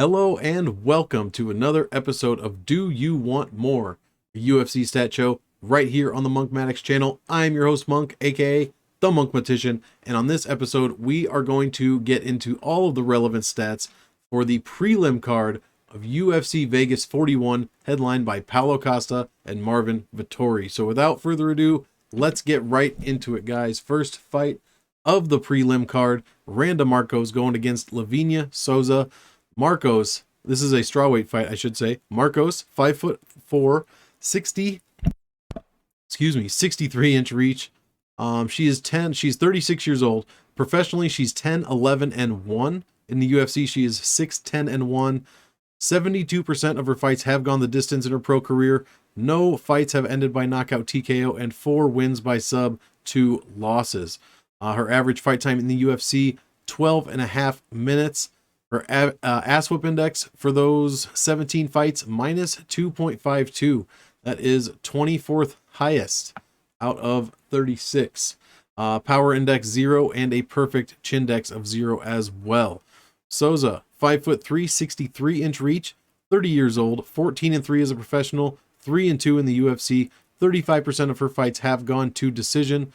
Hello and welcome to another episode of Do You Want More, a UFC stat show right here on the Monkmatics channel. I'm your host Monk, aka the Monkmatician, and on this episode we are going to get into all of the relevant stats for the prelim card of UFC Vegas 41, headlined by Paulo Costa and Marvin Vettori. So without further ado, let's get right into it, guys. First fight of the prelim card, Markos going against Souza. Markos, this is a strawweight fight, I should say. Markos, 5'4", 63-inch reach. She's 36 years old. Professionally, she's 10-11-1. In the UFC, she is 6-10-1. 72% of her fights have gone the distance in her pro career. No fights have ended by knockout TKO, and 4 wins by sub, 2 losses. Her average fight time in the UFC, 12.5 minutes. Her ass whip index for those 17 fights, minus 2.52. That is 24th highest out of 36. Power index 0 and a perfect chindex of 0 as well. Souza, 5'3", 63-inch reach, 30 years old, 14-3 as a professional, 3-2 in the UFC. 35% of her fights have gone to decision.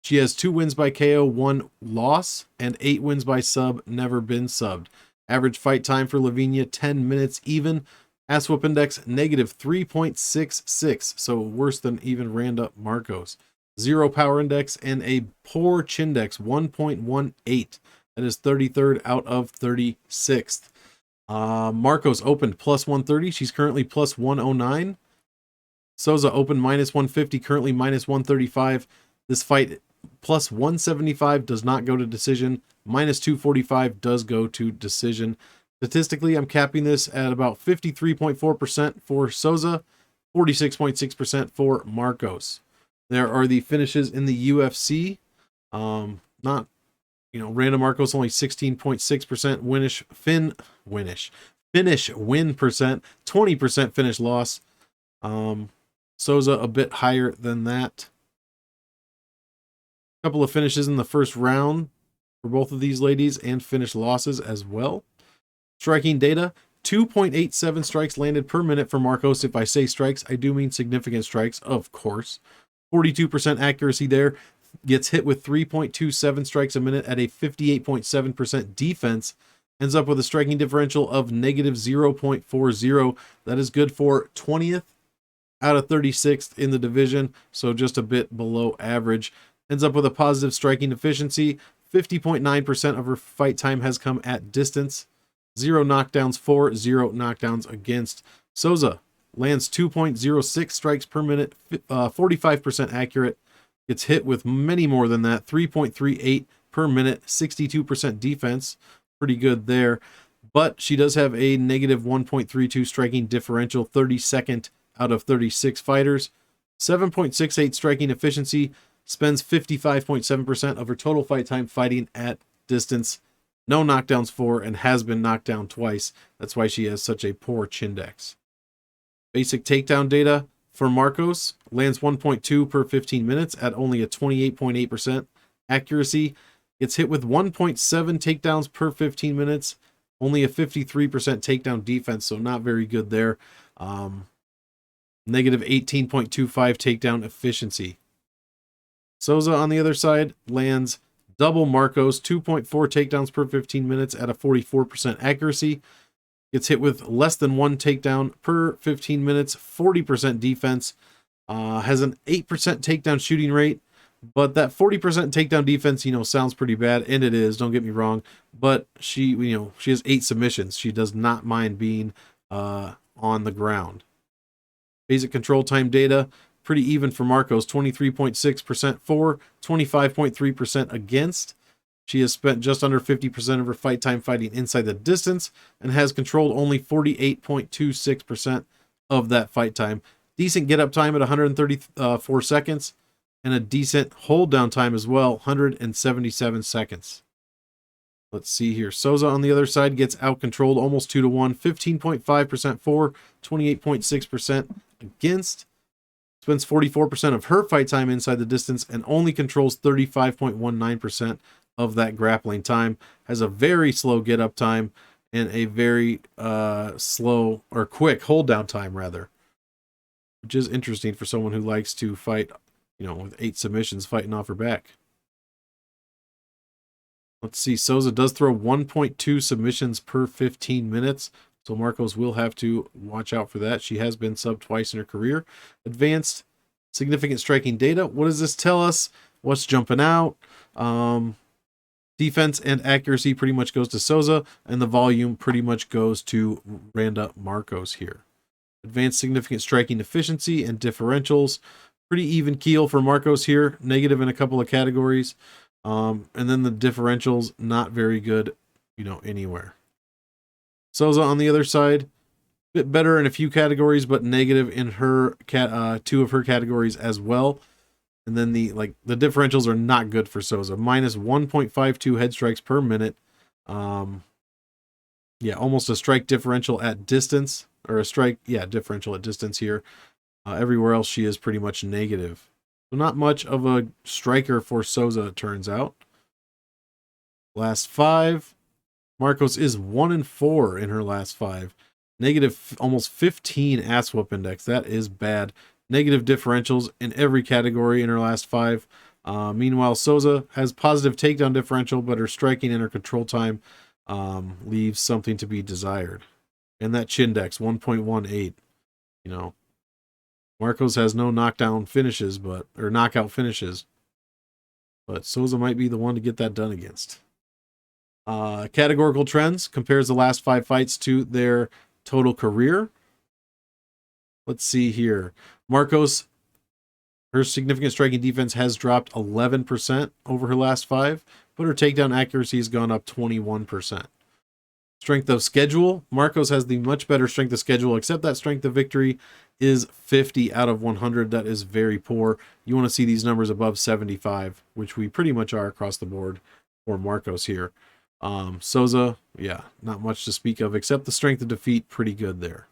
She has 2 wins by KO, 1 loss, and 8 wins by sub, never been subbed. Average fight time for Lavinia, 10 minutes even. Ass whoop index, negative 3.66, so worse than even Markos. 0 power index and a poor chindex, 1.18. That is 33rd out of 36th. Markos opened plus 130. She's currently plus 109. Souza opened minus 150, currently minus 135. This fight, plus 175 does not go to decision. Minus 245 does go to decision. Statistically, I'm capping this at about 53.4% for Souza, 46.6% for Markos. There are the finishes in the UFC. Markos only 16.6% finish win percent, 20% finish loss. Souza a bit higher than that. Couple of finishes in the first round for both of these ladies and finish losses as well. Striking data, 2.87 strikes landed per minute for Markos. If I say strikes, I do mean significant strikes, of course. 42% accuracy there. Gets hit with 3.27 strikes a minute at a 58.7% defense. Ends up with a striking differential of negative 0.40. That is good for 20th out of 36th in the division, so just a bit below average. Ends up with a positive striking efficiency. 50.9% of her fight time has come at distance. 0 knockdowns for, 0 knockdowns against. Souza lands 2.06 strikes per minute, 45% accurate. Gets hit with many more than that, 3.38 per minute, 62% defense. Pretty good there. But she does have a negative 1.32 striking differential, 32nd out of 36 fighters. 7.68 striking efficiency. Spends 55.7% of her total fight time fighting at distance. No knockdowns for, and has been knocked down twice. That's why she has such a poor chindex. Basic takedown data for Markos, lands 1.2 per 15 minutes at only a 28.8% accuracy. Gets hit with 1.7 takedowns per 15 minutes. Only a 53% takedown defense, so not very good there. Negative 18.25 takedown efficiency. Souza, on the other side, lands double Markos, 2.4 takedowns per 15 minutes at a 44% accuracy. Gets hit with less than 1 takedown per 15 minutes, 40% defense. Has an 8% takedown shooting rate, but that 40% takedown defense, sounds pretty bad, and it is, don't get me wrong. But she has 8 submissions. She does not mind being on the ground. Basic control time data, pretty even for Markos, 23.6% for, 25.3% against. She has spent just under 50% of her fight time fighting inside the distance and has controlled only 48.26% of that fight time. Decent get-up time at 134 seconds and a decent hold-down time as well, 177 seconds. Let's see here. Souza on the other side gets out-controlled almost 2-1, 15.5% for, 28.6% against. Spends 44% of her fight time inside the distance and only controls 35.19% of that grappling time. Has a very slow get-up time and a very slow or quick hold down time rather, which is interesting for someone who likes to fight, you know, with 8 submissions fighting off her back. Let's see, Souza does throw 1.2 submissions per 15 minutes, so Markos will have to watch out for that. She has been subbed twice in her career. Advanced significant striking data. What does this tell us? What's jumping out? Defense and accuracy pretty much goes to Souza, and the volume pretty much goes to Randa Markos here. Advanced significant striking efficiency and differentials. Pretty even keel for Markos here. Negative in a couple of categories. And then the differentials, not very good, you know, anywhere. Souza on the other side, bit better in a few categories, but negative in her 2 of her categories as well. And then the differentials are not good for Souza. Minus 1.52 head strikes per minute. Yeah, almost a strike differential at distance, or a strike, yeah, differential at distance here. Everywhere else she is pretty much negative. So not much of a striker for Souza, it turns out. Last 5. Markos is 1-4 in her last 5. Negative almost 15 ass whoop index. That is bad. Negative differentials in every category in her last 5. Meanwhile, Souza has positive takedown differential, but her striking and her control time leaves something to be desired. And that Chindex, 1.18. You know, Markos has no knockout finishes, but Souza might be the one to get that done against. Categorical trends compares the last 5 fights to their total career. Let's see here. Markos, her significant striking defense has dropped 11% over her last 5, but her takedown accuracy has gone up 21%. Strength of schedule, Markos has the much better strength of schedule, except that strength of victory is 50 out of 100. That is very poor. You want to see these numbers above 75, which we pretty much are across the board for Markos here. Souza, yeah, not much to speak of, except the strength of defeat, pretty good there.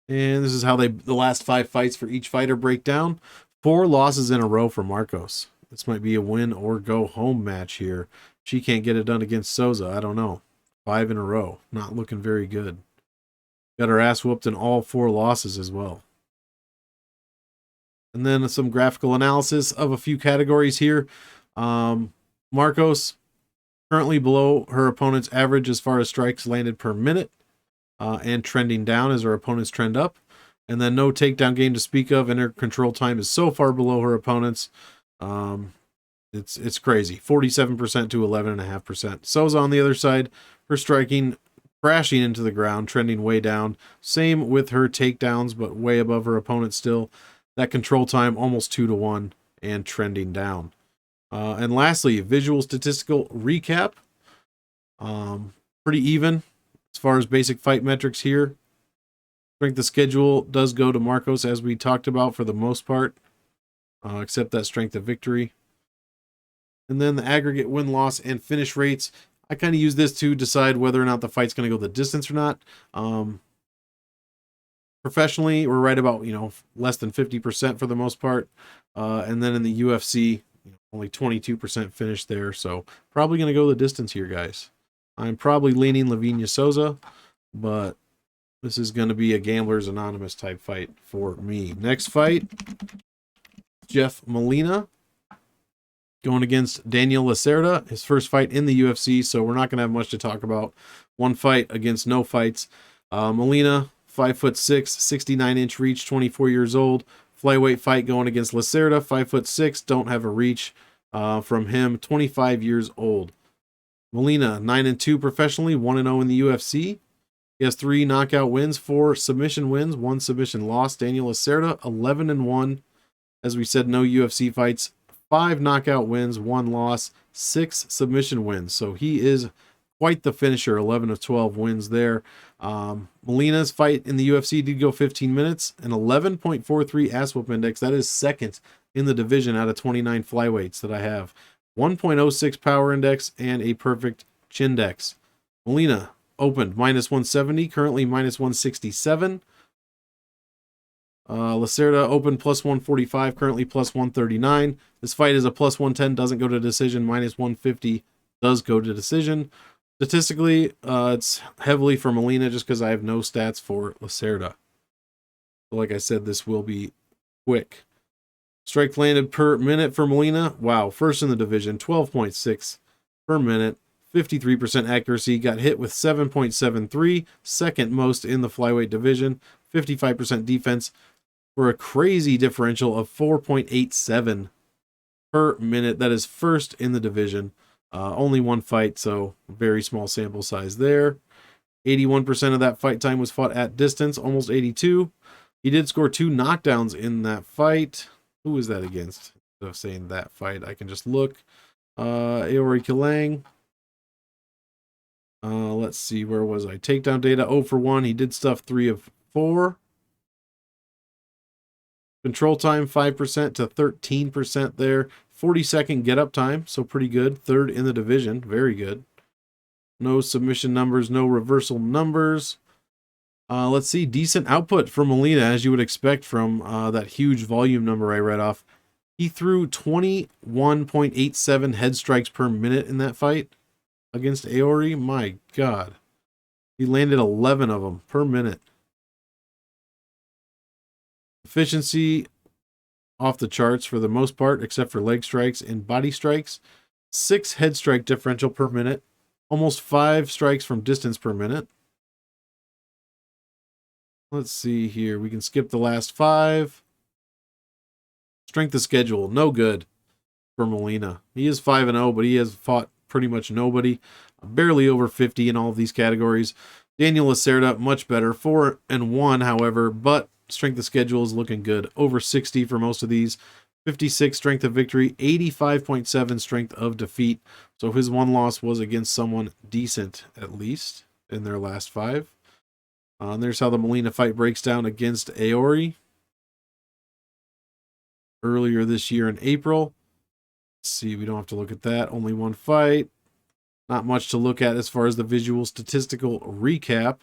And this is how the last 5 fights for each fighter break down. 4 losses in a row for Markos. This might be a win or go home match here. She can't get it done against Souza. I don't know. 5 in a row. Not looking very good. Got her ass whooped in all 4 losses as well. And then some graphical analysis of a few categories here. Markos currently below her opponent's average as far as strikes landed per minute, and trending down as her opponents trend up. And then no takedown game to speak of, and her control time is so far below her opponents. It's crazy. 47% to 11.5%. Souza on the other side, her striking crashing into the ground, trending way down. Same with her takedowns, but way above her opponent still. That control time almost 2-1 and trending down. And lastly, visual statistical recap. Pretty even as far as basic fight metrics here. Strength of schedule does go to Markos, as we talked about for the most part, except that strength of victory. And then the aggregate win-loss and finish rates. I kind of use this to decide whether or not the fight's going to go the distance or not. Professionally, we're right about, less than 50% for the most part. And then in the UFC, only 22% finish there. So probably going to go the distance here, guys. I'm probably leaning Lavinia Souza, but this is going to be a Gamblers Anonymous type fight for me. Next fight, Jeff Molina going against Daniel Lacerda, his first fight in the UFC, so we're not going to have much to talk about. One fight against no fights. Molina, 5'6", 69-inch reach, 24 years old. Flyweight fight going against Lacerda, 5'6", don't have a reach from him, 25 years old. Molina, 9-2 professionally, 1-0 in the UFC. He has 3 knockout wins, 4 submission wins, 1 submission loss. Daniel Lacerda, 11-1. As we said, no UFC fights. 5 knockout wins, 1 loss, 6 submission wins. So he is quite the finisher, 11 of 12 wins there. Molina's fight in the UFC did go 15 minutes, an 11.43 ass whoop index. That is second in the division out of 29 flyweights that I have. 1.06 power index and a perfect chindex. Molina opened -170, currently -167. Lacerda opened +145, currently +139. This fight is a +110, doesn't go to decision. -150 does go to decision. Statistically, it's heavily for Molina just because I have no stats for Lacerda. So like I said, this will be quick. Strike landed per minute for Molina. Wow, first in the division, 12.6 per minute. 53% accuracy, got hit with 7.73, second most in the flyweight division. 55% defense for a crazy differential of 4.87 per minute. That is first in the division. Only one fight, so very small sample size there. 81% of that fight time was fought at distance, almost 82. He did score 2 knockdowns in that fight. Who was that against? Instead of saying that fight, I can just look. Aori Kilang. Let's see, where was I? Takedown data, 0 for 1. He did stuff 3 of 4. Control time, 5% to 13% there. 40-second get-up time, so pretty good. Third in the division, very good. No submission numbers, no reversal numbers. Let's see, decent output from Molina, as you would expect from that huge volume number I read off. He threw 21.87 head strikes per minute in that fight against Aori. My God. He landed 11 of them per minute. Efficiency off the charts for the most part, except for leg strikes and body strikes. 6 head strike differential per minute. Almost 5 strikes from distance per minute. Let's see here. We can skip the last 5. Strength of schedule, no good for Molina. He is 5-0, but he has fought pretty much nobody. Barely over 50 in all of these categories. Daniel Lacerda, much better. 4-1, however, but strength of schedule is looking good. Over 60 for most of these. 56 strength of victory, 85.7 strength of defeat. So his one loss was against someone decent, at least, in their last 5. And there's how the Molina fight breaks down against Aori earlier this year in April. Let's see, we don't have to look at that. Only one fight. Not much to look at as far as the visual statistical recap.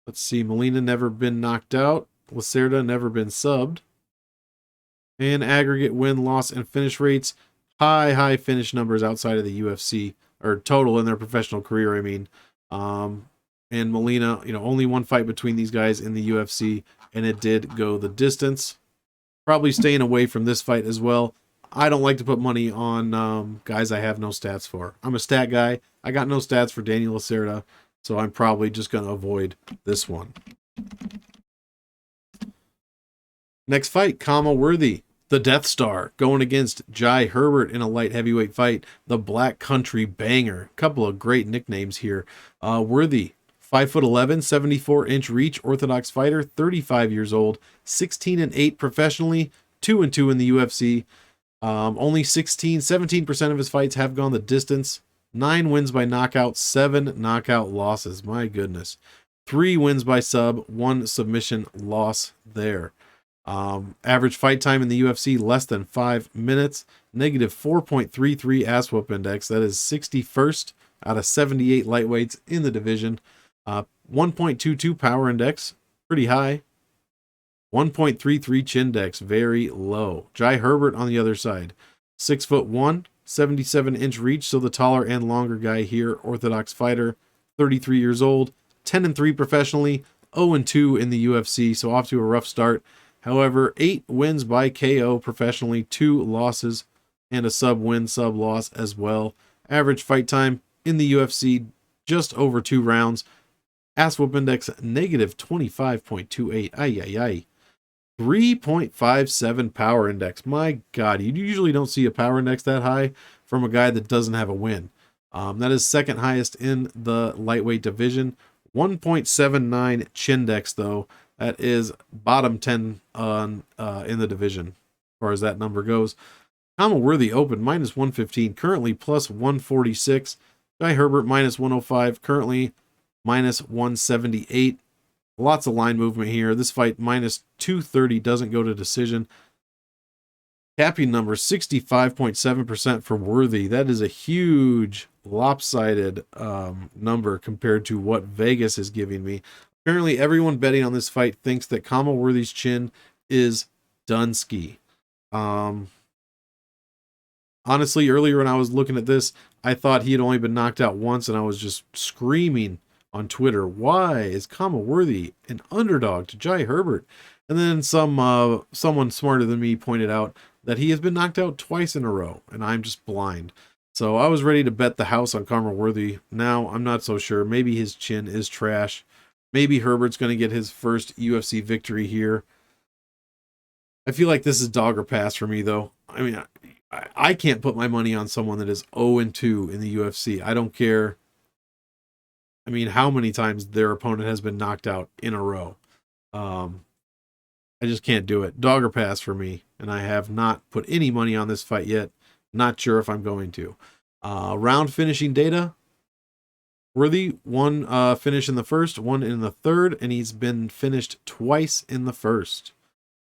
Let's see, Molina never been knocked out. Lacerda never been subbed. And aggregate win, loss, and finish rates. High finish numbers outside of the UFC, or total in their professional career, I mean. And Molina, only one fight between these guys in the UFC, and it did go the distance. Probably staying away from this fight as well. I don't like to put money on guys I have no stats for. I'm a stat guy. I got no stats for Daniel Lacerda, so I'm probably just going to avoid this one. Next fight, Kama Worthy, the Death Star, going against Jai Herbert in a light heavyweight fight. The Black Country Banger. Couple of great nicknames here. Worthy, 5'11", 74-inch reach, orthodox fighter, 35 years old, 16-8 professionally, 2-2 in the UFC. Only 17% of his fights have gone the distance. 9 wins by knockout, 7 knockout losses. My goodness. 3 wins by sub, 1 submission loss there. Average fight time in the UFC, less than 5 minutes. Negative 4.33 ass whoop index. That is 61st out of 78 lightweights in the division. 1.22 power index, pretty high. 1.33 chin index, very low. Jai Herbert on the other side, 6'1", 77-inch reach, so the taller and longer guy here. Orthodox fighter, 33 years old, 10-3 professionally, 0-2 in the UFC, so off to a rough start. However, 8 wins by KO professionally, 2 losses, and a sub win, sub loss as well. Average fight time in the UFC, just over 2 rounds. Ass whoop index, negative 25.28. Ay. 3.57 power index. My God, you usually don't see a power index that high from a guy that doesn't have a win. That is second highest in the lightweight division. 1.79 chin index, though. That is bottom 10 in the division, as far as that number goes. Kama Worthy open, minus 115, currently plus 146. Jai Herbert, minus 105, currently minus 178. Lots of line movement here. This fight, minus 230, doesn't go to decision. Capping number, 65.7% for Worthy. That is a huge lopsided number compared to what Vegas is giving me. Apparently, everyone betting on this fight thinks that Kama Worthy's chin is Dunsky. Honestly, earlier when I was looking at this, I thought he had only been knocked out once, and I was just screaming on Twitter, why is Kama Worthy an underdog to Jai Herbert? And then someone smarter than me pointed out that he has been knocked out twice in a row, and I'm just blind. So I was ready to bet the house on Kama Worthy. Now I'm not so sure. Maybe his chin is trash. Maybe Herbert's going to get his first UFC victory here. I feel like this is dog or pass for me, though. I mean, I can't put my money on someone that is 0-2 in the UFC. I don't care. I mean, how many times their opponent has been knocked out in a row. I just can't do it. Dog or pass for me. And I have not put any money on this fight yet. Not sure if I'm going to. Round finishing data. Worthy, one finish in the first, one in the third, and he's been finished twice in the first.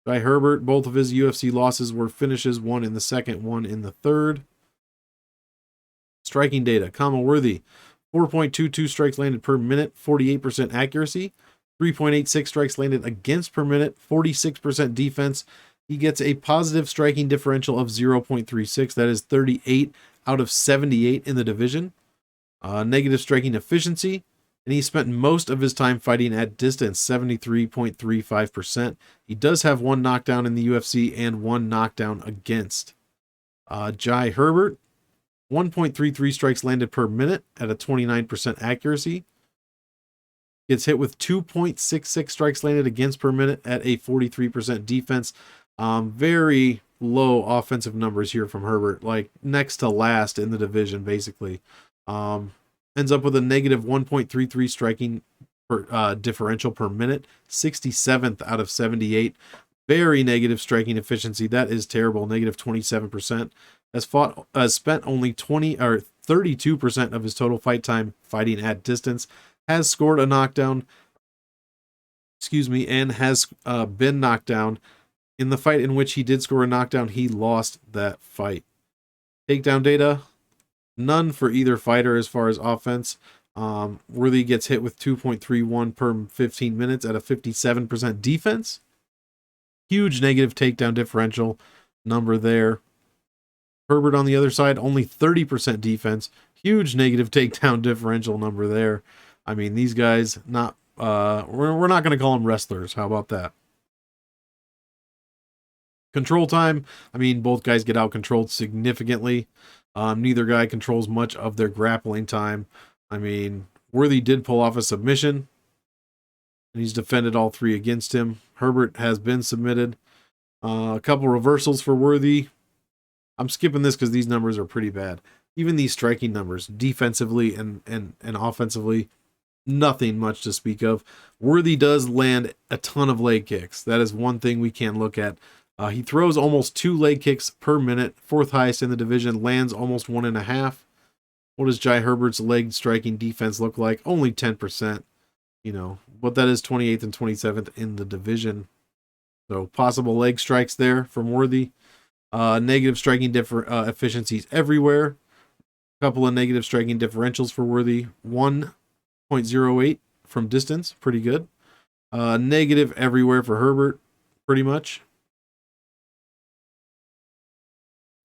Jai Herbert, both of his UFC losses were finishes, one in the second, one in the third. Striking data. Kama Worthy, 4.22 strikes landed per minute, 48% accuracy. 3.86 strikes landed against per minute, 46% defense. He gets a positive striking differential of 0.36. That is 38 out of 78 in the division. Negative striking efficiency. And he spent most of his time fighting at distance, 73.35%. He does have one knockdown in the UFC and one knockdown against. Jai Herbert, 1.33 strikes landed per minute at a 29% accuracy. Gets hit with 2.66 strikes landed against per minute at a 43% defense. Very low offensive numbers here from Herbert, like next to last in the division, basically. Ends up with a negative 1.33 striking differential per minute, 67th out of 78. Very negative striking efficiency. That is terrible, negative 27%. Has spent only 32% of his total fight time fighting at distance. Has scored a knockdown, and has been knocked down. In the fight in which he did score a knockdown, he lost that fight. Takedown data, none for either fighter as far as offense. Worthy gets hit with 2.31 per 15 minutes at a 57% defense. Huge negative takedown differential number there. Herbert on the other side, only 30% defense. Huge negative takedown differential number there. I mean, these guys, we're not going to call them wrestlers. How about that? Control time, I mean, both guys get out-controlled significantly. Neither guy controls much of their grappling time. I mean, Worthy did pull off a submission, and he's defended all three against him. Herbert has been submitted. A couple reversals for Worthy. I'm skipping this because these numbers are pretty bad. Even these striking numbers, defensively and offensively, nothing much to speak of. Worthy does land a ton of leg kicks. That is one thing we can look at. He throws almost 2 leg kicks per minute, fourth highest in the division, lands almost 1.5. What does Jai Herbert's leg striking defense look like? Only 10%, but that is 28th and 27th in the division. So possible leg strikes there from Worthy. Negative striking efficiencies everywhere. A couple of negative striking differentials for Worthy. 1.08 from distance, pretty good. Negative everywhere for Herbert, pretty much.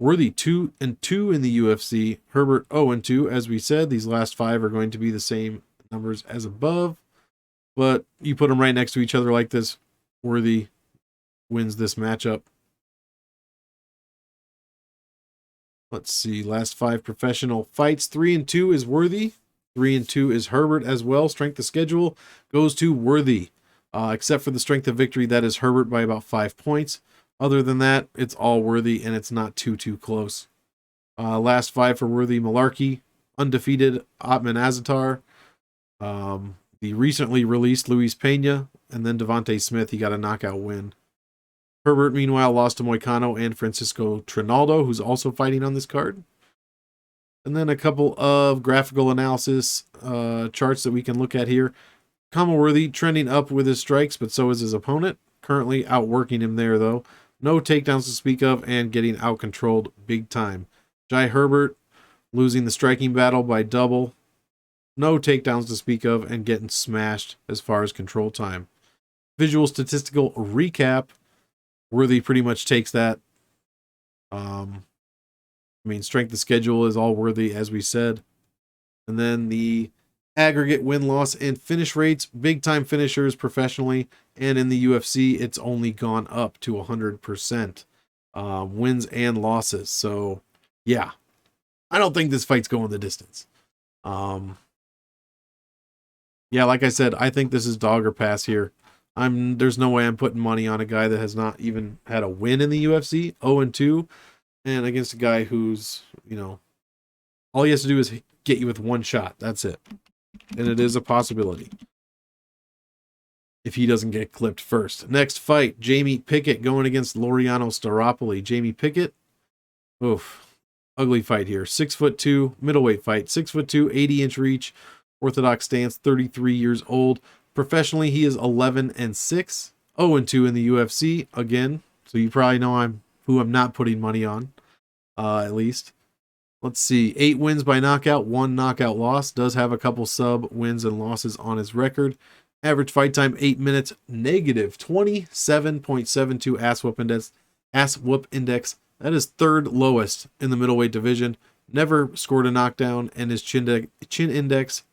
Worthy 2-2 in the UFC. Herbert 0-2. As we said, these last 5 are going to be the same numbers as above. But you put them right next to each other like this, Worthy wins this matchup. Let's see. Last 5 professional fights. 3-2 is Worthy. 3-2 is Herbert as well. Strength of schedule goes to Worthy. Except for the strength of victory, that is Herbert by about 5 points. Other than that, it's all Worthy, and it's not too close. Last 5 for Worthy: Malarkey, undefeated Otman Azatar, the recently released Luis Pena, and then Devontae Smith. He got a knockout win. Herbert, meanwhile, lost to Moicano and Francisco Trinaldo, who's also fighting on this card. And then a couple of graphical analysis charts that we can look at here. Kama Worthy trending up with his strikes, but so is his opponent. Currently outworking him there, though. No takedowns to speak of and getting out-controlled big time. Jai Herbert losing the striking battle by double. No takedowns to speak of and getting smashed as far as control time. Visual statistical recap. Worthy pretty much takes that. I mean, strength of schedule is all worthy, as we said. And then the aggregate win-loss and finish rates, big-time finishers professionally, and in the UFC, it's only gone up to 100% wins and losses. So, yeah, I don't think this fight's going the distance. Yeah, like I said, I think this is dog or pass here. There's no way I'm putting money on a guy that has not even had a win in the UFC, 0-2, and against a guy who's, all he has to do is get you with one shot. That's it. And it is a possibility if he doesn't get clipped first. Next fight, Jamie Pickett going against Laureano Staropoli. Jamie Pickett, oof, ugly fight here. 6'2", middleweight fight. 6'2", 80-inch reach, orthodox stance, 33 years old. Professionally, he is 11-6, 0-2 in the UFC again. So you probably know who I'm not putting money on, at least. Let's see, 8 wins by knockout, 1 knockout loss. Does have a couple sub wins and losses on his record. Average fight time, 8 minutes, negative 27.72 ass whoop index. That is third lowest in the middleweight division. Never scored a knockdown, and his chin index,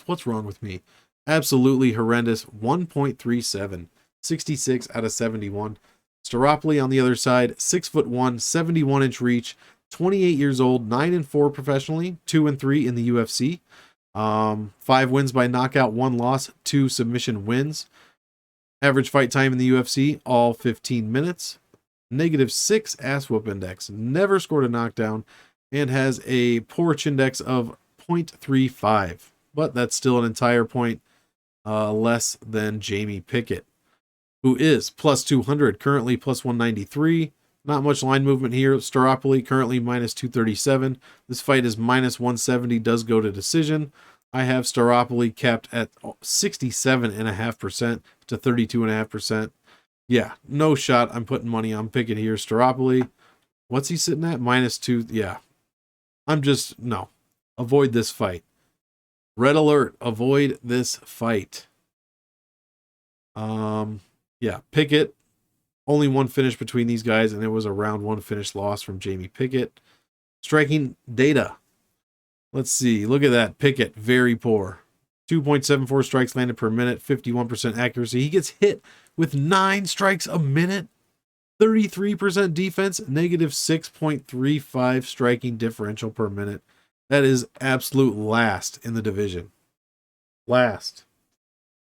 what's wrong with me? Absolutely horrendous, 1.37, 66 out of 71. Staropoli on the other side, 6'1", 71-inch reach, 28 years old, 9-4 professionally, 2-3 in the UFC. 5 wins by knockout, 1 loss, 2 submission wins. Average fight time in the UFC, all 15 minutes. Negative 6 ass whoop index. Never scored a knockdown and has a poor chin index of 0.35. But that's still an entire point less than Jamie Pickett, who is plus 200, currently plus 193. Not much line movement here. Staropoli currently minus 237. This fight is minus 170, does go to decision. I have Staropoli capped at 67.5% to 32.5%. Yeah, no shot. I'm putting money on Pickett here. Staropoli, what's he sitting at? -2. Yeah. No. Avoid this fight. Red alert. Avoid this fight. Yeah, Pickett. Only 1 finish between these guys, and it was a round 1 finish loss from Jamie Pickett. Striking data. Let's see. Look at that. Pickett, very poor. 2.74 strikes landed per minute, 51% accuracy. He gets hit with 9 strikes a minute, 33% defense, negative 6.35 striking differential per minute. That is absolute last in the division. Last.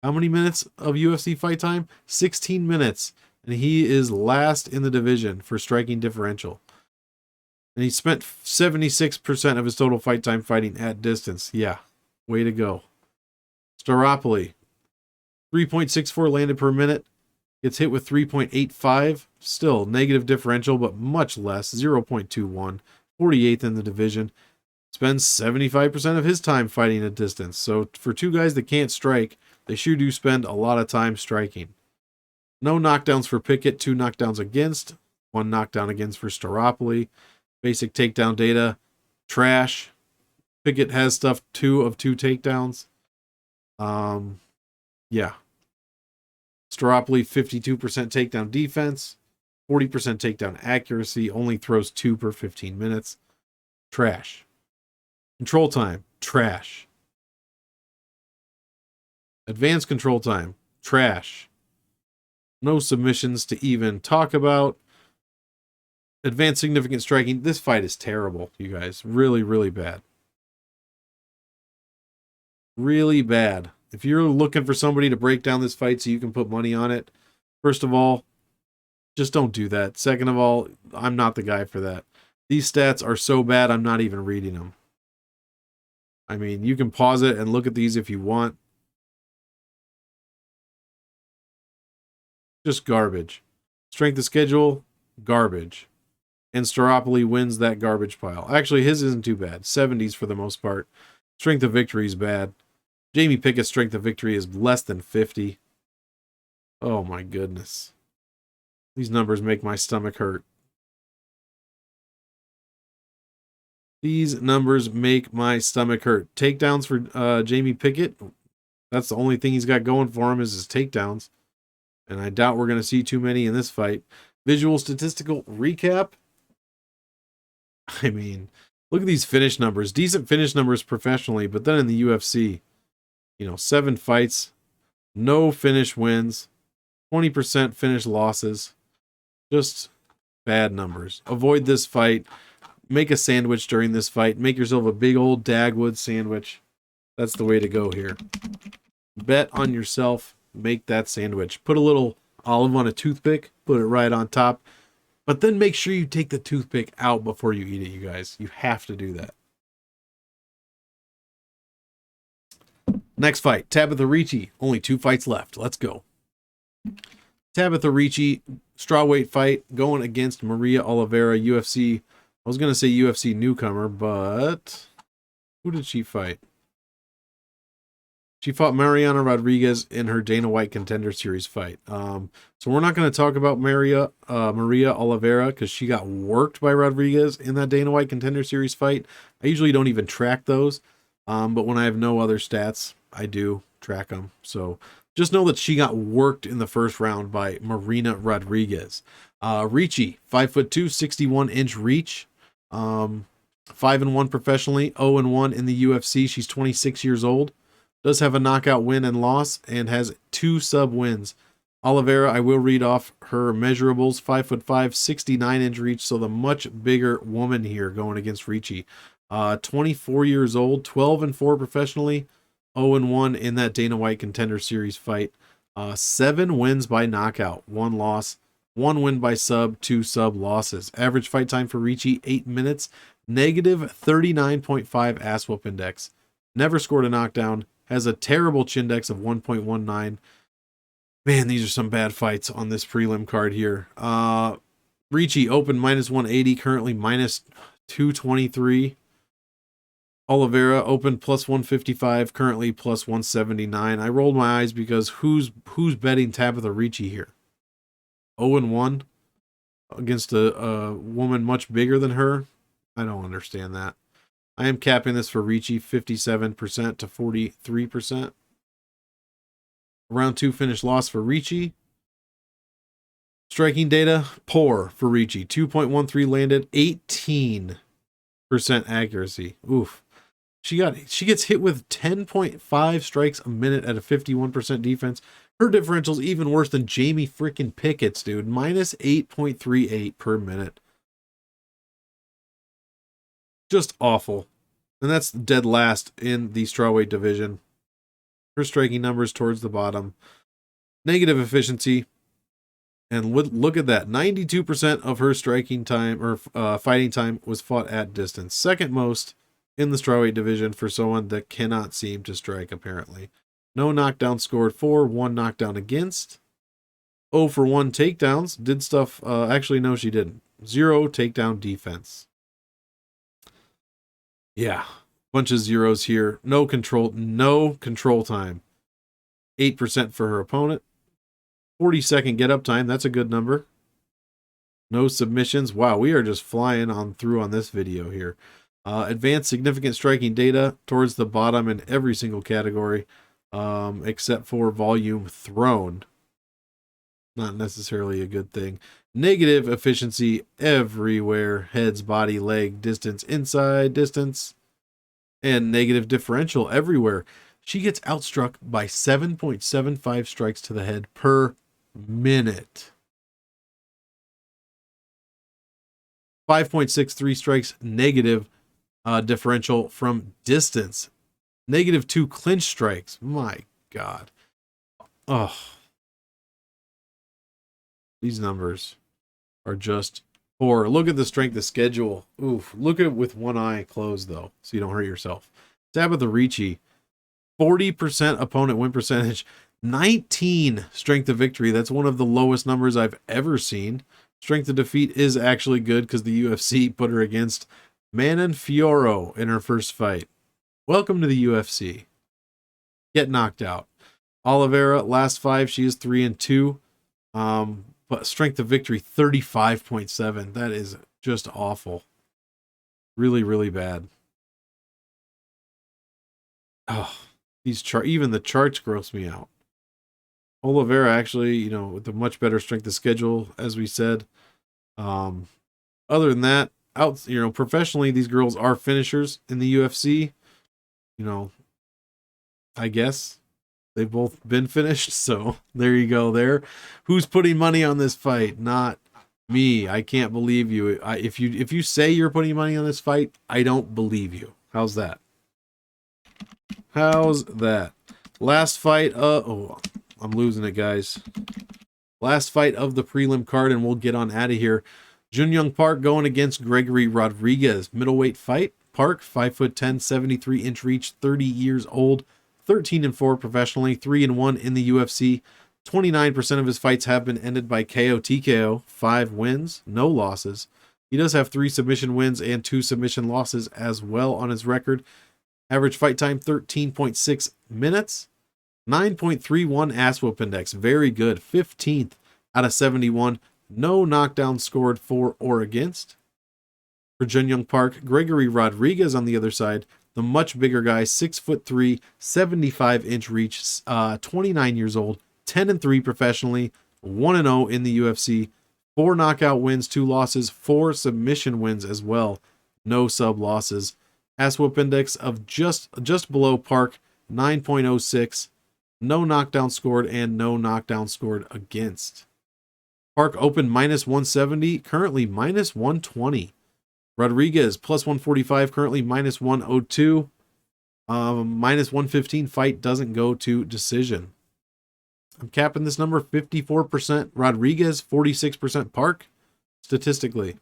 How many minutes of UFC fight time? 16 minutes. And he is last in the division for striking differential. And he spent 76% of his total fight time fighting at distance. Yeah, way to go. Staropoli, 3.64 landed per minute. Gets hit with 3.85. Still negative differential, but much less, 0.21. 48th in the division. Spends 75% of his time fighting at distance. So for 2 guys that can't strike, they sure do spend a lot of time striking. No knockdowns for Pickett, 2 knockdowns against, 1 knockdown against for Staropoli. Basic takedown data, trash. Pickett has stuff 2 of 2 takedowns. Yeah. Staropoli, 52% takedown defense, 40% takedown accuracy, only throws 2 per 15 minutes. Trash. Control time, trash. Advanced control time, trash. No submissions to even talk about. Advanced significant striking. This fight is terrible, you guys. Really, really bad. Really bad. If you're looking for somebody to break down this fight so you can put money on it, first of all, just don't do that. Second of all, I'm not the guy for that. These stats are so bad, I'm not even reading them. I mean, you can pause it and look at these if you want. Just garbage. Strength of schedule, garbage. And Staropoli wins that garbage pile. Actually, his isn't too bad. 70s for the most part. Strength of victory is bad. Jamie Pickett's strength of victory is less than 50. Oh my goodness. These numbers make my stomach hurt. These numbers make my stomach hurt. Takedowns for Jamie Pickett. That's the only thing he's got going for him is his takedowns. And I doubt we're going to see too many in this fight. Visual statistical recap. I mean, look at these finish numbers. Decent finish numbers professionally, but then in the UFC, 7 fights, no finish wins, 20% finish losses. Just bad numbers. Avoid this fight. Make a sandwich during this fight. Make yourself a big old Dagwood sandwich. That's the way to go here. Bet on yourself. Make that sandwich. Put a little olive on a toothpick. Put it right on top. But then make sure you take the toothpick out before you eat it, you guys. You have to do that. Next fight, Tabitha Ricci. Only 2 fights left. Let's go. Tabitha Ricci, strawweight fight, going against Maria Oliveira, UFC. I was going to say UFC newcomer, but who did she fight? She fought Mariana Rodrigues in her Dana White Contender Series fight. So we're not going to talk about Maria Oliveira because she got worked by Rodrigues in that Dana White Contender Series fight. I usually don't even track those, but when I have no other stats, I do track them. So just know that she got worked in the first round by Marina Rodrigues. Ricci, 5'2", 61-inch reach. 5-1 professionally, 0-1 in the UFC. She's 26 years old. Does have a knockout win and loss, and has 2 sub wins. Oliveira, I will read off her measurables. 5'5", 69-inch reach, so the much bigger woman here going against Ricci. 24 years old, 12-4 professionally, 0-1 in that Dana White Contender Series fight. 7 wins by knockout, 1 loss, 1 win by sub, 2 sub losses. Average fight time for Ricci, 8 minutes, negative 39.5 ass whoop index. Never scored a knockdown. Has a terrible Chindex of 1.19. Man, these are some bad fights on this prelim card here. Ricci open -180, currently -223. Oliveira open +155, currently +179. I rolled my eyes because who's betting Tabitha Ricci here? 0-1 against a woman much bigger than her? I don't understand that. I am capping this for Ricci, 57% to 43%. Round 2 finish loss for Ricci. Striking data, poor for Ricci. 2.13 landed, 18% accuracy. Oof. She gets hit with 10.5 strikes a minute at a 51% defense. Her differential's even worse than Jamie freaking Pickett's, dude. -8.38 per minute. Just awful. And that's dead last in the strawweight division. Her striking numbers towards the bottom. Negative efficiency. And look at that. 92% of her striking time or fighting time was fought at distance. Second most in the strawweight division for someone that cannot seem to strike, apparently. No knockdown scored for, 1 knockdown against. 0 for 1 takedowns. Did stuff. Actually, no, she didn't. 0 takedown defense. Yeah, bunch of zeros here. No control time. 8% for her opponent. 40-second get up time. That's a good number. No submissions. Wow, we are just flying on through on this video here. Advanced significant striking data towards the bottom in every single category, except for volume thrown. Not necessarily a good thing. Negative efficiency everywhere. Heads, body, leg, distance, inside, distance. And negative differential everywhere. She gets outstruck by 7.75 strikes to the head per minute. 5.63 strikes negative differential from distance. -2 clinch strikes. My God. Oh. These numbers are just poor. Look at the strength of schedule. Oof. Look at it with one eye closed, though, so you don't hurt yourself. Tabitha Ricci, 40% opponent win percentage, 19 strength of victory. That's one of the lowest numbers I've ever seen. Strength of defeat is actually good because the UFC put her against Manon Fiorot in her first fight. Welcome to the UFC. Get knocked out. Oliveira, last 5, she is 3-2. But strength of victory, 35.7. That is just awful. Really, really bad. Oh, even the charts gross me out. Oliveira actually, with a much better strength of schedule, as we said. Other than that, professionally, these girls are finishers in the UFC. You know, I guess they've both been finished. So there you go there. Who's putting money on this fight? Not me. I can't believe you. If you say you're putting money on this fight, I don't believe you. How's that? How's that? Last fight. Oh, I'm losing it, guys. Last fight of the prelim card, and we'll get on out of here. Junyoung Park going against Gregory Rodrigues. Middleweight fight. Park, 5'10", 73-inch reach, 30 years old, 13-4 professionally, 3-1 in the UFC. 29% of his fights have been ended by KO TKO, 5 wins, no losses. He does have 3 submission wins and 2 submission losses as well on his record. Average fight time, 13.6 minutes. 9.31 ass whoop index. Very good. 15th out of 71. No knockdown scored for or against. For Junyoung Park, Gregory Rodrigues on the other side, the much bigger guy, 6'3", 75-inch reach, 29 years old, 10-3 professionally, 1-0 in the UFC, 4 knockout wins, 2 losses, 4 submission wins as well, no sub losses. Ass whoop index of just below Park, 9.06. No knockdown scored and no knockdown scored against. Park opened minus 170, currently minus 120. Rodrigues plus 145, currently minus 102. Minus 115 fight doesn't go to decision. I'm capping this number 54% Rodrigues, 46% Park, statistically.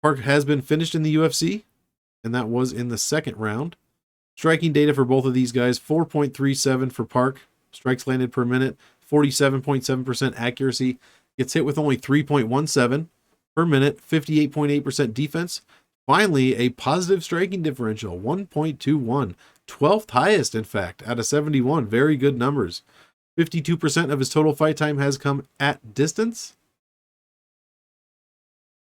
Park has been finished in the UFC, and that was in the second round. Striking data for both of these guys, 4.37 for Park. Strikes landed per minute, 47.7% accuracy. Gets hit with only 3.17 per minute, 58.8% defense. Finally, a positive striking differential, 1.21. 12th highest, in fact, out of 71. Very good numbers. 52% of his total fight time has come at distance.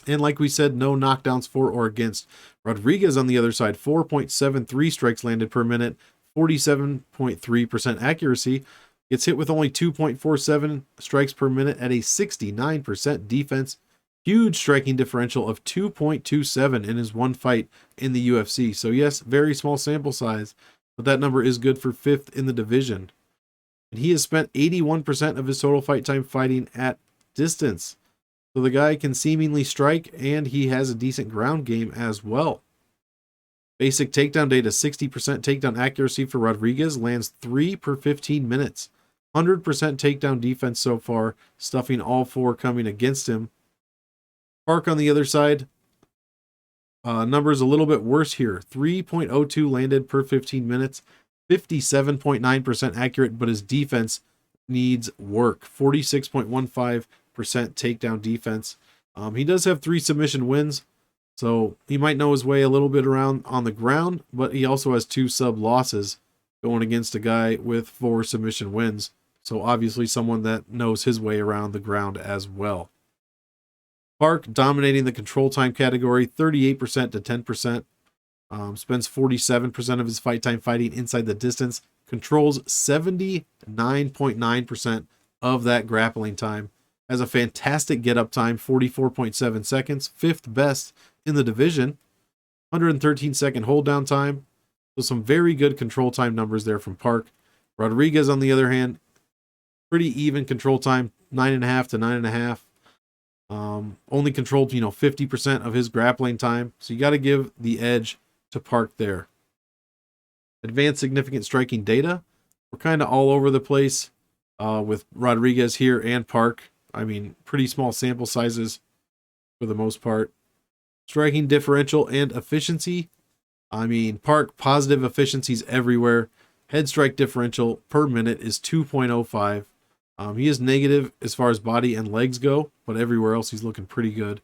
And like we said, no knockdowns for or against. Rodrigues on the other side, 4.73 strikes landed per minute, 47.3% accuracy. Gets hit with only 2.47 strikes per minute at a 69% defense. Huge striking differential of 2.27 in his one fight in the UFC. So yes, very small sample size, but that number is good for 5th in the division. And he has spent 81% of his total fight time fighting at distance. So the guy can seemingly strike, and he has a decent ground game as well. Basic takedown data, 60% takedown accuracy for Rodrigues, lands 3 per 15 minutes. 100% takedown defense so far, stuffing all 4 coming against him. Park on the other side, numbers a little bit worse here. 3.02 landed per 15 minutes, 57.9% accurate, but his defense needs work. 46.15% takedown defense. He does have 3 submission wins, so he might know his way a little bit around on the ground, but he also has 2 sub losses going against a guy with 4 submission wins. So obviously someone that knows his way around the ground as well. Park dominating the control time category, 38% to 10%. Spends 47% of his fight time fighting inside the distance. Controls 79.9% of that grappling time. Has a fantastic get-up time, 44.7 seconds. 5th best in the division. 113-second hold-down time. So some very good control time numbers there from Park. Rodrigues, on the other hand, pretty even control time, 9.5 to 9.5. Only controlled, 50% of his grappling time. So you got to give the edge to Park there. Advanced significant striking data. We're kind of all over the place with Rodrigues here and Park. I mean, pretty small sample sizes for the most part. Striking differential and efficiency. I mean, Park, positive efficiencies everywhere. Head strike differential per minute is 2.05. He is negative as far as body and legs go, but everywhere else he's looking pretty good.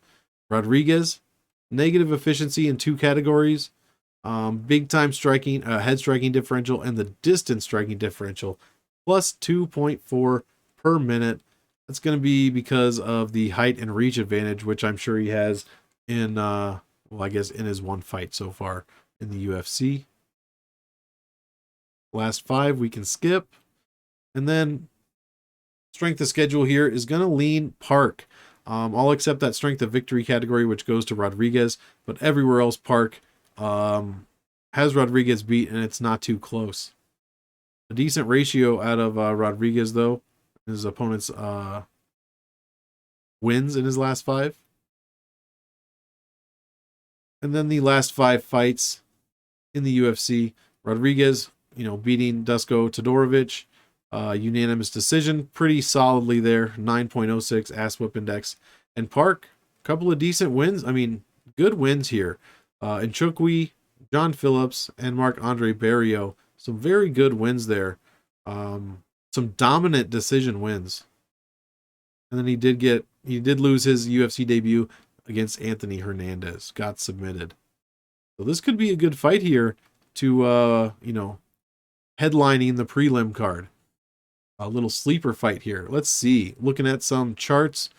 Rodrigues, negative efficiency in 2 categories. Big time striking, head striking differential, and the distance striking differential, plus 2.4 per minute. That's going to be because of the height and reach advantage, which I'm sure he has in, I guess in his one fight so far in the UFC. Last 5 we can skip. And then strength of schedule here is going to lean Park. All except that strength of victory category, which goes to Rodrigues, but everywhere else, Park has Rodrigues beat, and it's not too close. A decent ratio out of Rodrigues, though. His opponent's wins in his last 5. And then the last 5 fights in the UFC, Rodrigues, beating Dusko Todorovic, unanimous decision, pretty solidly there, 9.06 ass whip index. And Park, a couple of decent wins. I mean, good wins here. Nchukwi, John Phillips, and Marc-Andre Barrio, some very good wins there. Some dominant decision wins. And then he did lose his UFC debut against Anthony Hernandez, got submitted. So this could be a good fight here to, headlining the prelim card. A little sleeper fight here. Let's see. Looking at some charts.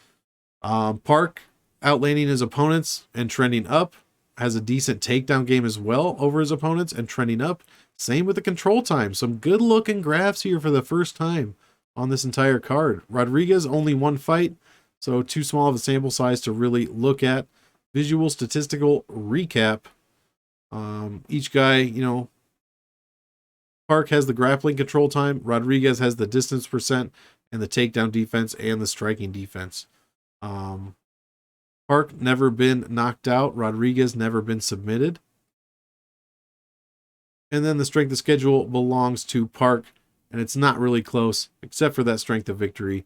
Park outlanding his opponents and trending up. Has a decent takedown game as well over his opponents and trending up. Same with the control time. Some good looking graphs here for the first time on this entire card. Rodrigues only 1 fight, so too small of a sample size to really look at. Visual statistical recap. Each guy, Park has the grappling control time. Rodrigues has the distance percent and the takedown defense and the striking defense. Park never been knocked out. Rodrigues never been submitted. And then the strength of schedule belongs to Park, and it's not really close, except for that strength of victory.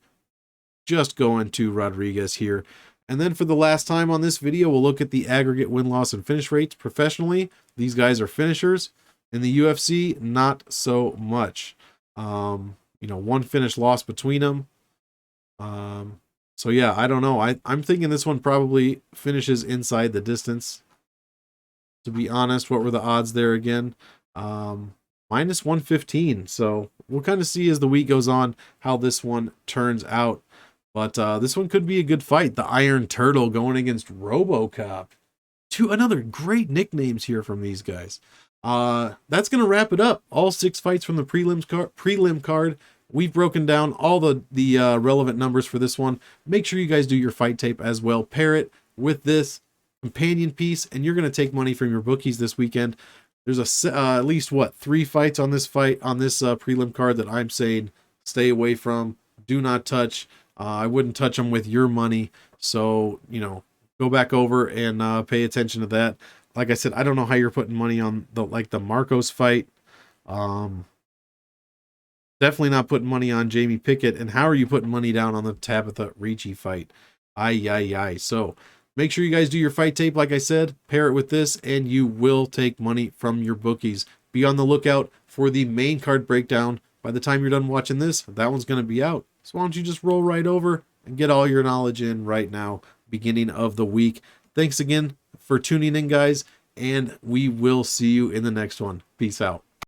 Just going to Rodrigues here. And then for the last time on this video, we'll look at the aggregate win-loss and finish rates. Professionally, these guys are finishers. In the UFC, not so much. 1 finish loss between them. So yeah, I don't know. I'm thinking this one probably finishes inside the distance. To be honest, what were the odds there again? Minus 115. So we'll kind of see as the week goes on how this one turns out. But this one could be a good fight. The Iron Turtle going against RoboCop. Another great nicknames here from these guys. That's going to wrap it up. All 6 fights from the prelim card. We've broken down all the relevant numbers for this one. Make sure you guys do your fight tape as well. Pair it with this companion piece, and you're going to take money from your bookies this weekend. There's at least 3 fights on this prelim card that I'm saying stay away from. Do not touch. I wouldn't touch them with your money. So, go back over and pay attention to that. Like I said, I don't know how you're putting money on the Markos fight. Definitely not putting money on Jamie Pickett. And how are you putting money down on the Tabitha Ricci fight? Aye. So make sure you guys do your fight tape. Like I said, pair it with this and you will take money from your bookies. Be on the lookout for the main card breakdown. By the time you're done watching this, that one's going to be out. So why don't you just roll right over and get all your knowledge in right now, beginning of the week. Thanks again for tuning in, guys, and we will see you in the next one. Peace out.